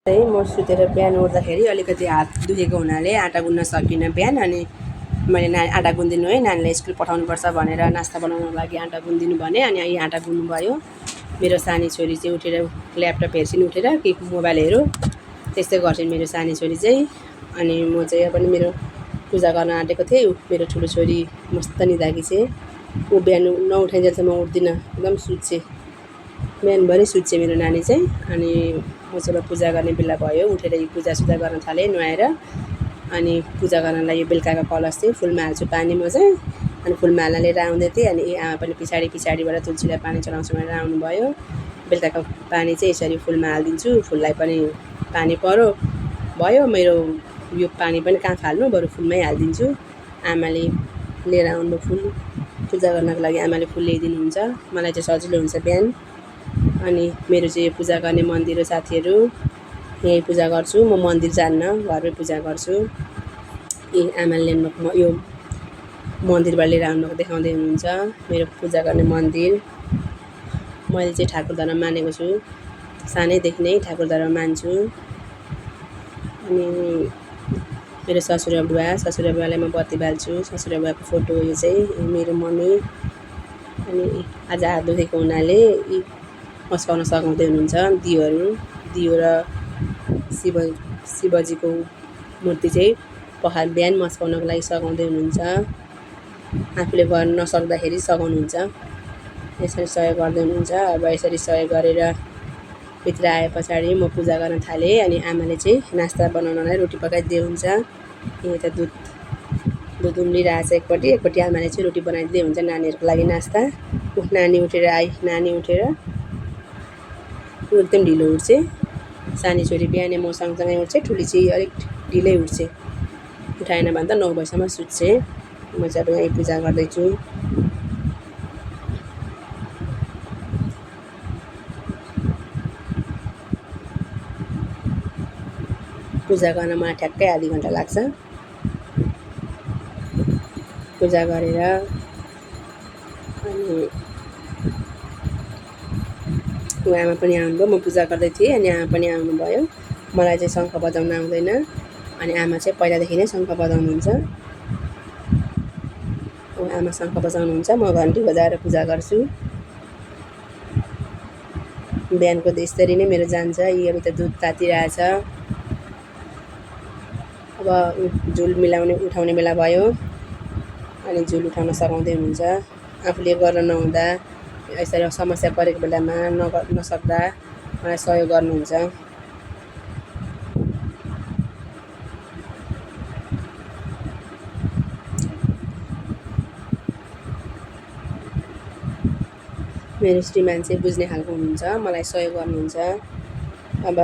म सुतेर बिहान उठ्दाखेरि अलिकति हात दुखेको हुनाले आँटा गुन्न सकिनँ बिहान। अनि मैले आँटा गुनिदिनु है, नानीलाई स्कुल पठाउनुपर्छ भनेर नास्ता बनाउनको लागि आँटा गुनिदिनु भने। अनि यही आँटा गुन्नु भयो। मेरो सानी छोरी चाहिँ उठेर ल्यापटप हेर्छिन्, उठेर कि मोबाइल हेरौँ, त्यस्तै गर्छिन् मेरो सानी छोरी चाहिँ। अनि म चाहिँ पनि मेरो पूजा गर्न आँटेको थिएँ। मेरो ठुलो छोरी मस्त निदाकी चाहिँ, ऊ बिहान नउठाइन्जेलसम्म उठ्दिनँ, एकदम सुत्छे, बिहानभरि सुत्छे मेरो नानी चाहिँ। अनि म चाहिँ पूजा गर्ने बेला भयो, उठेर पूजासुजा गर्न थालेँ नुहाएर। अनि पूजा गर्नलाई यो बेलुकाको कलश चाहिँ फुलमा हाल्छु पानी म चाहिँ। अनि फुलमा हाल्न लिएर आउँदै थिएँ। अनि आमा पनि पछाडिबाट तुलसीलाई पानी चढाउँछु भनेर आउनुभयो। बेलुकाको पानी चाहिँ यसरी फुलमा हालिदिन्छु, फुललाई पनि पानी भयो। मेरो यो पानी पनि कहाँ फाल्नु, बरु फुलमै हालिदिन्छु। आमाले लिएर आउनुभयो फुल, पूजा गर्नको लागि आमाले फुल ल्याइदिनुहुन्छ, मलाई चाहिँ सजिलो हुन्छ बिहान। अनि मेरो चाहिँ पूजा गर्ने मन्दिर हो साथीहरू, यहीँ पूजा गर्छु म, मन्दिर जान्न, घरमै पूजा गर्छु। आमाले ल्याउनुभएको यो मन्दिरबाट लिएर आउनुभएको देखाउँदै हुनुहुन्छ मेरो पूजा गर्ने मन्दिर। मैले चाहिँ ठाकुर धर्म मानेको छु, सानैदेखि नै ठाकुर धर्म मान्छु। अनि मेरो ससुरा बुवालाई म बत्ती बाल्छु। ससुरा बुवाको फोटो यो चाहिँ मेरो मम्मी। अनि आज हात दुखेको हुनाले मस्काउन सघाउँदै हुनुहुन्छ। दियो र शिवजीको मूर्ति चाहिँ बिहान मस्काउनको लागि सघाउँदै हुनुहुन्छ। आफूले गर्न नसक्दाखेरि सघाउनुहुन्छ, यसरी सहयोग गर्दै हुनुहुन्छ। अब यसरी सहयोग गरेर भित्र आए पछाडि म पूजा गर्न थालेँ। अनि आमाले चाहिँ नास्ता बनाउनलाई रोटी पकाइदिँदै हुन्छ। यता दुध उम्लिरहेछ एकपट्टि आमाले चाहिँ रोटी बनाइदिँदै हुन्छ नानीहरूको लागि नास्ता। नानी उठेर नानी उठेर एकदम ढिलो उठ्छे। सानी छोरी बिहानै म सँगसँगै उठ्छे, ठुली चाहिँ अलिक ढिलै उठ्छे, उठाएन भने त 9 बजीसम्म सुत्छे। म चाहिँ अब यहीँ पूजा गर्दैछु। पूजा गर्न मलाई ठ्याक्कै आधी घन्टा लाग्छ। पूजा गरेर अनि आमा पनि आउनुभयो, म पूजा गर्दै थिएँ। अनि आमा पनि आउनुभयो। मलाई चाहिँ शङ्ख बजाउन आउँदैन। अनि आमा चाहिँ पहिलादेखि नै शङ्ख बजाउनुहुन्छ। आमा शङ्ख बजाउनुहुन्छ, म घन्टी बजाएर पूजा गर्छु। बिहानको त यसरी नै मेरो जान्छ। अब त दुध तातिरहेछ, अब झुल उठाउने बेला भयो। अनि झुल उठाउन सघाउँदै हुनुहुन्छ। आफूले गर्न नहुँदा, यसरी समस्या परेको बेलामा नसक्दा मलाई सहयोग गर्नुहुन्छ। मेरो श्रीमान चाहिँ बुझ्ने खालको हुनुहुन्छ, मलाई सहयोग गर्नुहुन्छ। अब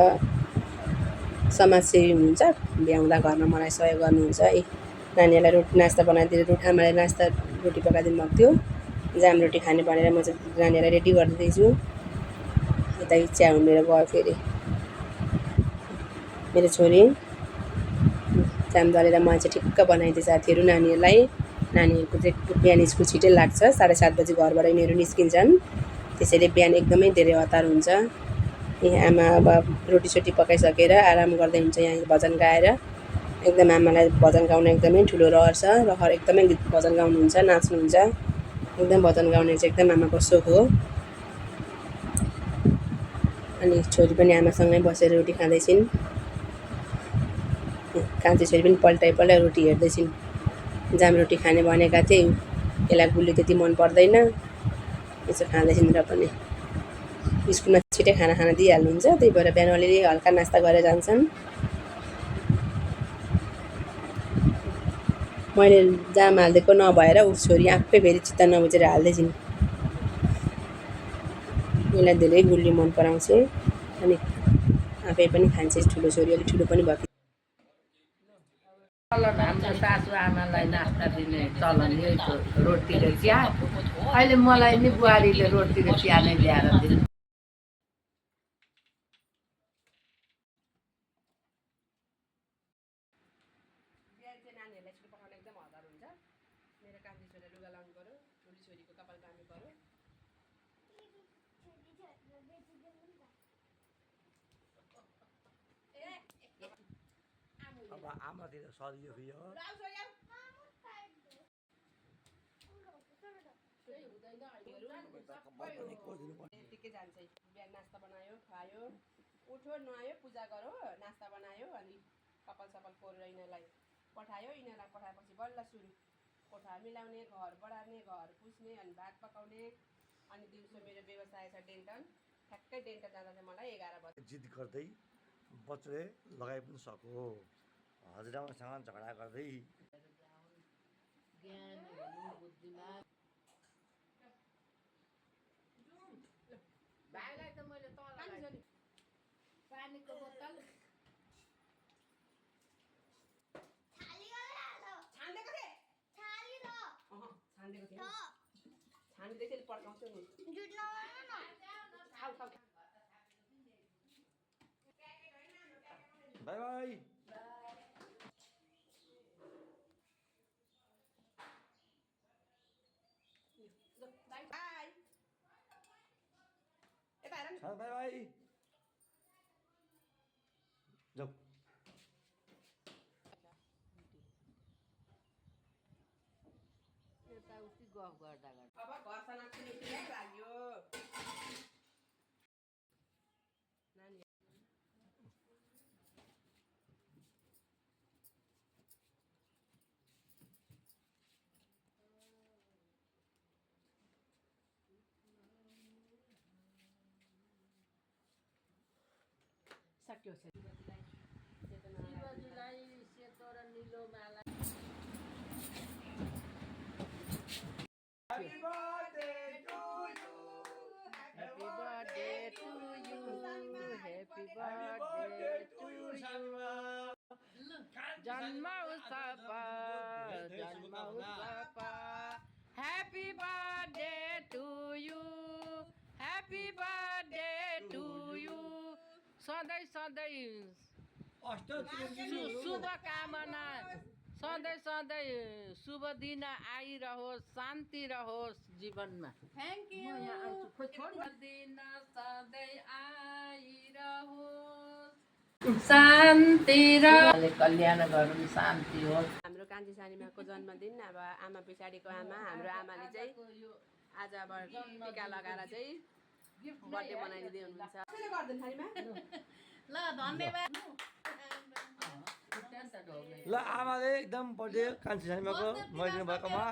समाजसेवी हुनुहुन्छ, भ्याउँदा घरमा मलाई सहयोग गर्नुहुन्छ। नानीहरूलाई नास्ता बनाइदिएर आमाले रोटी पकाइदिनु भएको थियो, जाम रोटी खाने भनेर म चाहिँ नानीहरूलाई रेडी गरिदिँदैछु। यता चिया उम्लेर गयो फेरि मेरो छोरी। जाम दलेर मैले चाहिँ ठिक्क बनाइदिएँ साथीहरू नानीहरूको चाहिँ बिहान स्कुल छिटै लाग्छ, 7:30 बजी घरबाट यिनीहरू निस्किन्छन्। त्यसैले बिहान एकदमै धेरै हतार हुन्छ। आमा अब रोटीसोटी पकाइसकेर आराम गर्दै हुन्छ यहाँ भजन गाएर। एकदम आमालाई भजन गाउन एकदमै ठुलो रहर छ, एकदमै भजन गाउनुहुन्छ, नाच्नुहुन्छ। एकदम भजन गाउने चाहिँ एकदम आमाको सोख हो। अनि छोरी पनि आमासँगै बसेर रोटी खाँदैछिन्। कान्छी छोरी पनि पल्टाइ रोटी हेर्दैछिन्। जाम रोटी खाने भनेका थिएँ, यसलाई गुलियो त्यति मन पर्दैन, यसो खाँदैछिन् र पनि। स्कुलमा छिटै खाना दिइहाल्नुहुन्छ, त्यही भएर बिहान अलिअलि हल्का नास्ता गरेर जान्छन्। मैले जाम हालिदिएको नभएर ऊ छोरी आफै फेरि चित्त नबुझेर हाल्दैछिन्। यसलाई धेरै गुलियो मन पराउँछ। अनि आफै पनि खान्छ, ठुलो छोरी अलिक ठुलो पनि भएको। हाम्रो सासुआमालाई नास्ता दिने चलन यही रोटी र चिया। अहिले मलाई नि बुहारीले रोटी र चिया नै ल्याएर दिन्छ। नानीहरूलाई स्कुल पठाउन एकदम हतार हुन्छ। मेरो कान्छी छोरीलाई लुगा लाउनु पऱ्यो, ठुली छोरीको कपाल बाँध्नु पऱ्यो। ए अब आमातिर सजियो फेरि हो यतिकै जान्छ बिहान नास्ता बनायो खायो उठ्यो नुहायो पूजा गर्यो नास्ता बनायो अनि कपाल सपाल कोरेर यिनीहरूलाई पठायो यिनीहरूलाई पठाएपछि बल्ल सुरु कोठा मिलाउने घर बढार्ने घर पुस्ने अनि भात पकाउने अनि दिउँसो मेरो व्यवसाय छ डेन्टन ठ्याक्कै डेन्टन जाँदा चाहिँ मलाई 11 बज्छ जिद गर्दै बच्चोले लगाइ पनि सक्यो हजुरआमासँग झगडा गर्दै ज्ञान हुनु बुद्धिमा भाइलाई त मैले तल पानीको बोतल छानिदिएको थिएँ छानिदिएको थिएँ छानिदिएको थिएँ पड्काउँछु नि खाऊ खाऊ बाई बाई बाई यता हेर न बाई बाई जाऊ यताउति गफ गर्दा गर्दा अब घरसँग छिमेकी लाग्यो नानी सक्यो शिवजीलाई सेतो र निलो माला Happy birthday to you. Happy birthday to you. Happy Happy birthday birthday to to you, you. Shanima. जन्म उत्सव जन्म उत्सव Happy birthday to you. Happy birthday to you. सधैँ सधैँ शुभकामना सधैँ सधैँ शुभ दिन आइरहोस् शान्ति रहोस् जीवनमा थ्याङ्क म यहाँ आउँछु खोइ छोड दिन सधैँ आइरहोस् शान्ति र कल्याण गरौँ शान्ति होस् हाम्रो कान्छी सानीमाको जन्मदिन अब आमा पछाडिको आमा हाम्रो आमाले चाहिँ आज अब टिका लगाएर चाहिँ बर्थडे मनाइदिँदै हुनुहुन्छ ल धन्यवाद ल आमाले एकदम बर्थडे कान्छी सानीमाको मनाइदिनु भएकोमा